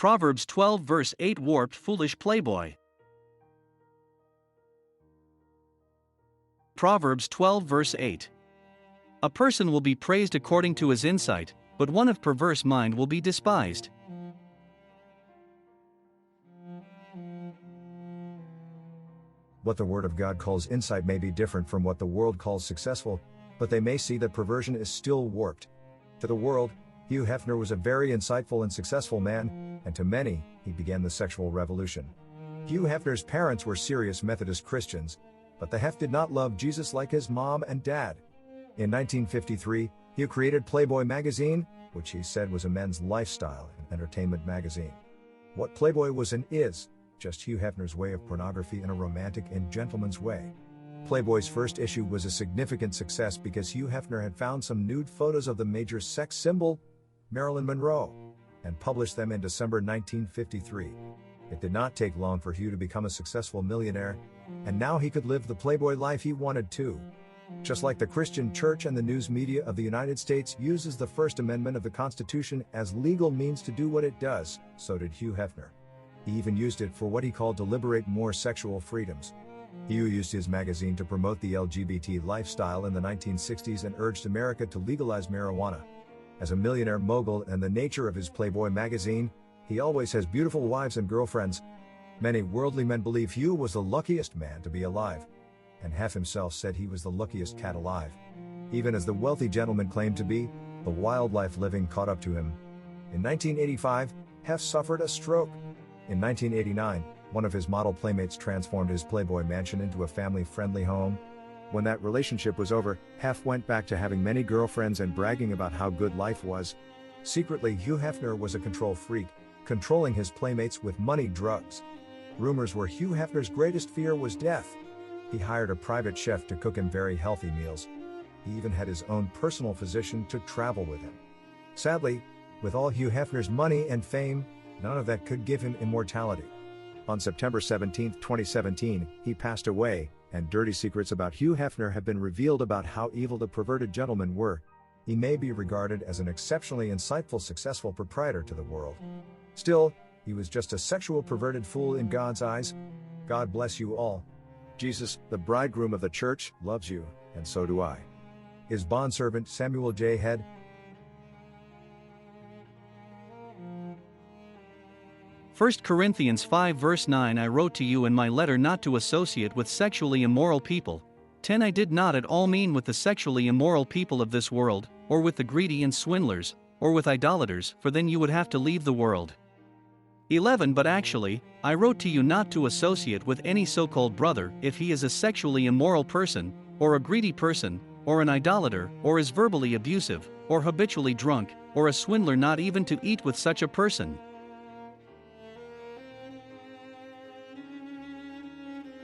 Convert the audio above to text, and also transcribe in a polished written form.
Proverbs 12 verse 8 Warped foolish Playboy. Proverbs 12 verse 8. A person will be praised according to his insight, but one of perverse mind will be despised. What the Word of God calls insight may be different from what the world calls successful, but they may see that perversion is still warped. To the world, Hugh Hefner was a very insightful and successful man, and to many, he began the sexual revolution. Hugh Hefner's parents were serious Methodist Christians, but the Hef did not love Jesus like his mom and dad. In 1953, Hugh created Playboy magazine, which he said was a men's lifestyle and entertainment magazine. What Playboy was and is, just Hugh Hefner's way of pornography in a romantic and gentleman's way. Playboy's first issue was a significant success because Hugh Hefner had found some nude photos of the major sex symbol, Marilyn Monroe, and published them in December 1953. It did not take long for Hugh to become a successful millionaire, and now he could live the Playboy life he wanted to. Just like the Christian Church and the news media of the United States uses the First Amendment of the Constitution as legal means to do what it does, so did Hugh Hefner. He even used it for what he called to liberate more sexual freedoms. Hugh used his magazine to promote the LGBT lifestyle in the 1960s and urged America to legalize marijuana. As a millionaire mogul and the nature of his Playboy magazine, he always has beautiful wives and girlfriends. Many worldly men believe Hugh was the luckiest man to be alive, and Hef himself said he was the luckiest cat alive. Even as the wealthy gentleman claimed to be, the wildlife living caught up to him. In 1985, Hef suffered a stroke. In 1989, one of his model playmates transformed his Playboy mansion into a family-friendly home. When that relationship was over, Hef went back to having many girlfriends and bragging about how good life was. Secretly, Hugh Hefner was a control freak, controlling his playmates with money drugs. Rumors were Hugh Hefner's greatest fear was death. He hired a private chef to cook him very healthy meals. He even had his own personal physician to travel with him. Sadly, with all Hugh Hefner's money and fame, none of that could give him immortality. On September 17, 2017, he passed away, and dirty secrets about Hugh Hefner have been revealed about how evil the perverted gentlemen were. He may be regarded as an exceptionally insightful, successful proprietor to the world. Still, he was just a sexual perverted fool in God's eyes. God bless you all. Jesus, the bridegroom of the church, loves you, and so do I. His bondservant Samuel J. Head. 1 Corinthians 5 verse 9 I wrote to you in my letter not to associate with sexually immoral people. 10 I did not at all mean with the sexually immoral people of this world, or with the greedy and swindlers, or with idolaters, for then you would have to leave the world. 11 But actually, I wrote to you not to associate with any so-called brother if he is a sexually immoral person, or a greedy person, or an idolater, or is verbally abusive, or habitually drunk, or a swindler, not even to eat with such a person.